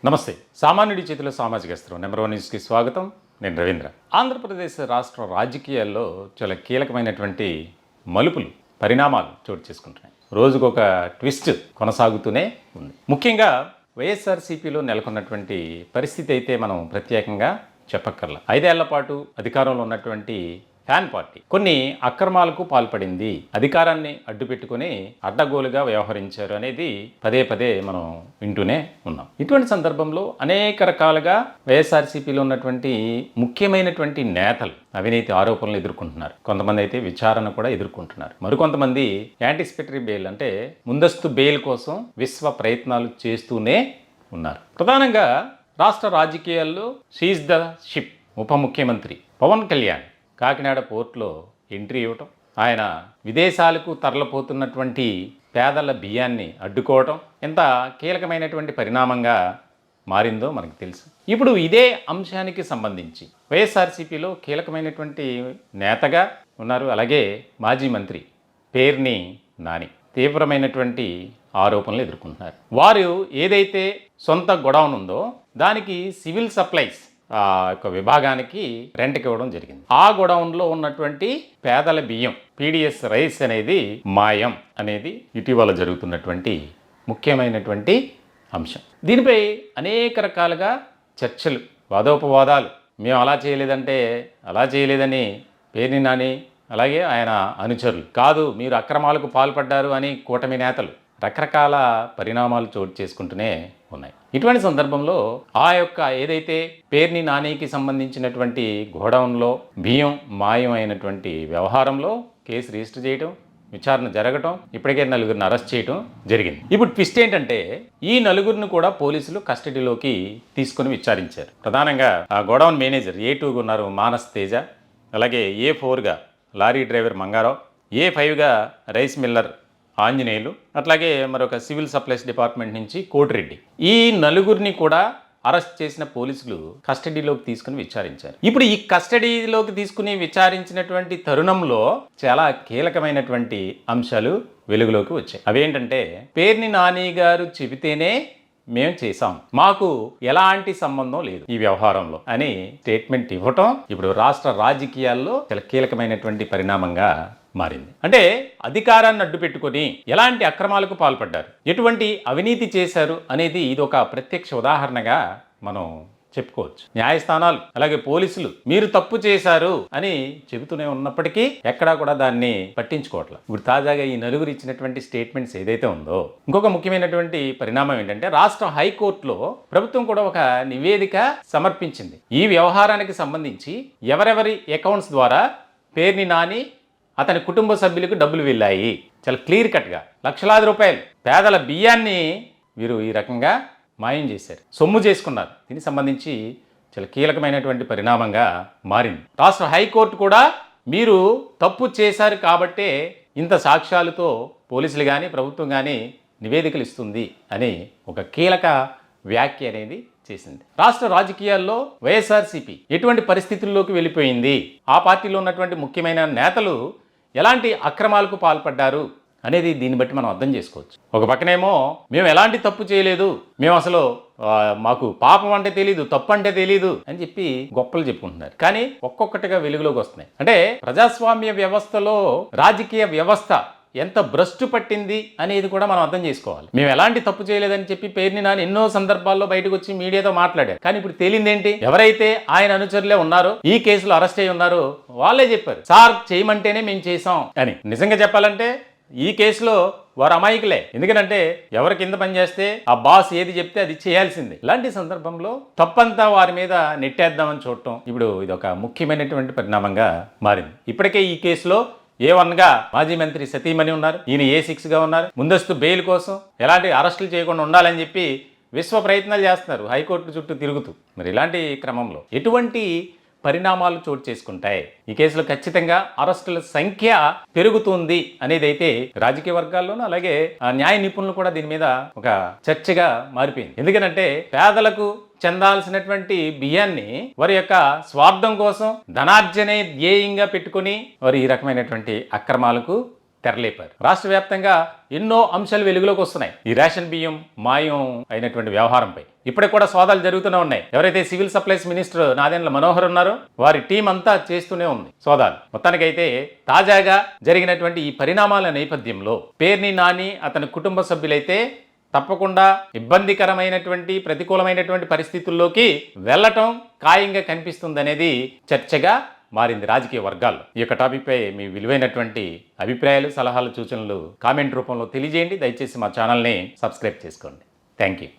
నమస్తే. సామాన్యుడి చేతిలో సామాజిక అస్త్రం నెంబర్ 1 న్యూస్కి స్వాగతం. నేను రవీంద్ర. ఆంధ్రప్రదేశ్ రాష్ట్ర రాజకీయాల్లో చాలా కీలకమైనటువంటి మలుపులు, పరిణామాలు చోటు చేసుకుంటున్నాయి. రోజుకొక ట్విస్ట్ కొనసాగుతూనే ఉంది. ముఖ్యంగా వైఎస్ఆర్సీపీలో నెలకొన్నటువంటి పరిస్థితి అయితే మనం ప్రత్యేకంగా చెప్పక్కర్లా. 5 ఏళ్ల పాటు అధికారంలో ఉన్నటువంటి ఫ్యాన్ పార్టీ కొన్ని అక్రమాలకు పాల్పడింది, అధికారాన్ని అడ్డుపెట్టుకుని అడ్డగోలుగా వ్యవహరించారు అనేది పదే పదే మనం వింటూనే ఉన్నాం. ఇటువంటి సందర్భంలో అనేక రకాలుగా వైఎస్ఆర్సీపీలో ఉన్నటువంటి ముఖ్యమైనటువంటి నేతలు అవినీతి ఆరోపణలు ఎదుర్కొంటున్నారు. కొంతమంది అయితే విచారణ కూడా ఎదుర్కొంటున్నారు. మరికొంతమంది యాంటిసిపేటరీ బెయిల్ అంటే ముందస్తు బెయిల్ కోసం విశ్వ ప్రయత్నాలు చేస్తూనే ఉన్నారు. ప్రధానంగా రాష్ట్ర రాజకీయాల్లో సీజ్ ద షిప్ ఉప ముఖ్యమంత్రి పవన్ కళ్యాణ్ కాకినాడ పోర్టులో ఎంట్రీ ఇవ్వటం, ఆయన విదేశాలకు తరలిపోతున్నటువంటి పేదల బియ్యాన్ని అడ్డుకోవటం ఎంత కీలకమైనటువంటి పరిణామంగా మారిందో మనకు తెలుసు. ఇప్పుడు ఇదే అంశానికి సంబంధించి వైఎస్ఆర్సీపీలో కీలకమైనటువంటి నేతగా ఉన్నారు, అలాగే మాజీ మంత్రి పేర్ని నాని తీవ్రమైనటువంటి ఆరోపణలు ఎదుర్కొంటున్నారు. వారు ఏదైతే సొంత గొడౌన్ ఉందో దానికి సివిల్ సప్లైస్ యొక్క విభాగానికి రెంట్కి ఇవ్వడం జరిగింది. ఆ గొడౌన్లో ఉన్నటువంటి పేదల బియ్యం పీడిఎస్ రైస్ అనేది మాయం అనేది ఇటీవల జరుగుతున్నటువంటి ముఖ్యమైనటువంటి అంశం. దీనిపై అనేక రకాలుగా చర్చలు, వాదోపవాదాలు. మేము అలా చేయలేదంటే అలా చేయలేదని పేర్ని నాని అలాగే ఆయన అనుచరులు, కాదు మీరు అక్రమాలకు పాల్పడ్డారు అని కూటమి నేతలు, రకరకాల పరిణామాలు చోటు చేసుకుంటూనే ఉన్నాయి. ఇటువంటి సందర్భంలో ఆ యొక్క ఏదైతే పేర్ని నానికి సంబంధించినటువంటి గోడౌన్లో బియ్యం మాయమైనటువంటి వ్యవహారంలో కేసు రిజిస్టర్ చేయడం, విచారణ జరగటం, ఇప్పటికే 4గురిని అరెస్ట్ చేయడం జరిగింది. ఇప్పుడు ట్విస్ట్ ఏంటంటే ఈ 4గురిని కూడా పోలీసులు కస్టడీలోకి తీసుకుని విచారించారు. ప్రధానంగా ఆ గోడౌన్ మేనేజర్ A2గా ఉన్నారు మానస్ తేజ, అలాగే A4గా లారీ డ్రైవర్ మంగారావు, A5గా రైస్ మిల్లర్ ఆంజనేయులు, అట్లాగే మరొక సివిల్ సప్లైస్ డిపార్ట్మెంట్ నుంచి కోటిరెడ్డి. ఈ 4గురిని కూడా అరెస్ట్ చేసిన పోలీసులు కస్టడీలోకి తీసుకుని విచారించారు. ఇప్పుడు ఈ కస్టడీలోకి తీసుకుని విచారించినటువంటి తరుణంలో చాలా కీలకమైనటువంటి అంశాలు వెలుగులోకి వచ్చాయి. అవేంటంటే పేర్ని నాని గారు చెబితేనే మేము చేశాం, మాకు ఎలాంటి సంబంధం లేదు ఈ వ్యవహారంలో అని స్టేట్మెంట్ ఇవ్వటం ఇప్పుడు రాష్ట్ర రాజకీయాల్లో చాలా కీలకమైనటువంటి పరిణామంగా మారింది. అంటే అధికారాన్ని అడ్డు పెట్టుకొని ఎలాంటి అక్రమాలకు పాల్పడ్డారు, ఎటువంటి అవినీతి చేశారు అనేది ఇది ఒక ప్రత్యక్ష ఉదాహరణగా మనం చెప్పుకోవచ్చు. న్యాయస్థానాలు అలాగే పోలీసులు మీరు తప్పు చేశారు అని చెబుతూనే ఉన్నప్పటికీ ఎక్కడా కూడా దాన్ని పట్టించుకోవట్లేదు. ఇప్పుడు తాజాగా ఈ 4గురు ఇచ్చినటువంటి స్టేట్మెంట్స్ ఏదైతే ఉందో ఇంకొక ముఖ్యమైనటువంటి పరిణామం ఏంటంటే రాష్ట్ర హైకోర్టులో ప్రభుత్వం కూడా ఒక నివేదిక సమర్పించింది. ఈ వ్యవహారానికి సంబంధించి ఎవరెవరి అకౌంట్స్ ద్వారా పేర్ని నాని అతని కుటుంబ సభ్యులకు డబ్బులు వెళ్ళాయి, చాలా క్లియర్ కట్గా లక్షలాది రూపాయలు పేదల బియ్యాన్ని వీరు ఈ రకంగా మాయం చేశారు, సొమ్ము చేసుకున్నారు. దీనికి సంబంధించి చాలా కీలకమైనటువంటి పరిణామంగా మారింది. రాష్ట్ర హైకోర్టు కూడా మీరు తప్పు చేశారు కాబట్టే ఇంత సాక్ష్యాలతో పోలీసులు కానీ ప్రభుత్వం కానీ నివేదికలు ఇస్తుంది అని ఒక కీలక వ్యాఖ్య అనేది చేసింది. రాష్ట్ర రాజకీయాల్లో వైఎస్ఆర్సీపీ ఎటువంటి పరిస్థితుల్లోకి వెళ్ళిపోయింది, ఆ పార్టీలో ఉన్నటువంటి ముఖ్యమైన నేతలు ఎలాంటి అక్రమాలకు పాల్పడ్డారు అనేది దీన్ని బట్టి మనం అర్థం చేసుకోవచ్చు. ఒక పక్కనేమో మేము ఎలాంటి తప్పు చేయలేదు, మేము అసలు మాకు పాపం అంటే తెలీదు, తప్పు అంటే తెలీదు అని చెప్పి గొప్పలు చెప్పుకుంటున్నారు. కానీ ఒక్కొక్కటిగా వెలుగులోకి వస్తున్నాయి. అంటే ప్రజాస్వామ్య వ్యవస్థలో రాజకీయ వ్యవస్థ ఎంత భ్రష్టు పట్టింది అనేది కూడా మనం అర్థం చేసుకోవాలి. మేము ఎలాంటి తప్పు చేయలేదని చెప్పి పేర్ని నాని ఎన్నో సందర్భాల్లో బయటకు వచ్చి మీడియాతో మాట్లాడారు. కానీ ఇప్పుడు తేలిందేంటి, ఎవరైతే ఆయన అనుచరులే ఉన్నారో ఈ కేసులో అరెస్ట్ అయి ఉన్నారో వాళ్ళే చెప్పారు, సార్ చేయమంటేనే మేము చేసాం అని. నిజంగా చెప్పాలంటే ఈ కేసులో వారు అమాయకులే. ఎందుకంటే ఎవరి కింద పనిచేస్తే ఆ బాస్ ఏది చెప్తే అది చేయాల్సిందే. ఇలాంటి సందర్భంలో తప్పంతా వారి మీద నెట్టేద్దామని చూడటం ఇప్పుడు ఇది ఒక ముఖ్యమైనటువంటి పరిణామంగా మారింది. ఇప్పటికే ఈ కేసులో A1గా మాజీ మంత్రి సతీమణి ఉన్నారు, ఈయన A6గా ఉన్నారు. ముందస్తు బెయిల్ కోసం ఎలాంటి అరెస్టులు చేయకుండా ఉండాలని చెప్పి విశ్వ ప్రయత్నాలు చేస్తున్నారు హైకోర్టు చుట్టూ తిరుగుతూ. మరి ఇలాంటి క్రమంలో ఎటువంటి పరిణామాలు చోటు చేసుకుంటాయి, ఈ కేసులో ఖచ్చితంగా అరెస్టుల సంఖ్య పెరుగుతుంది అనేది అయితే రాజకీయ వర్గాల్లోనూ అలాగే న్యాయ నిపుణులు కూడా దీని మీద ఒక చర్చగా మారిపోయింది. ఎందుకంటే పేదలకు చెందాల్సినటువంటి బియ్యాన్ని వారి యొక్క స్వార్థం కోసం ధనార్జనే ధ్యేయంగా పెట్టుకుని వారు ఈ రకమైనటువంటి అక్రమాలకు తెరలేపారు. రాష్ట్ర వ్యాప్తంగా ఎన్నో అంశాలు వెలుగులోకి వస్తున్నాయి ఈ రేషన్ బియ్యం మాయం అయినటువంటి వ్యవహారంపై. ఇప్పటికి కూడా సోదాలు జరుగుతూనే ఉన్నాయి. ఎవరైతే civil supplies minister Nadendla Manohar ఉన్నారో వారి టీం అంతా చేస్తూనే ఉంది సోదాలు. మొత్తానికైతే తాజాగా జరిగినటువంటి ఈ పరిణామాల నేపథ్యంలో పేర్ని నాని అతని కుటుంబ సభ్యులైతే తప్పకుండా ఇబ్బందికరమైనటువంటి ప్రతికూలమైనటువంటి పరిస్థితుల్లోకి వెళ్ళటం ఖాయంగా కనిపిస్తుందనేది చర్చగా మారింది రాజకీయ వర్గాల్లో. ఈ యొక్క టాపిక్పై మీ విలువైనటువంటి అభిప్రాయాలు, సలహాలు, సూచనలు కామెంట్ రూపంలో తెలియజేయండి. దయచేసి మా ఛానల్ని సబ్స్క్రైబ్ చేసుకోండి. Thank you.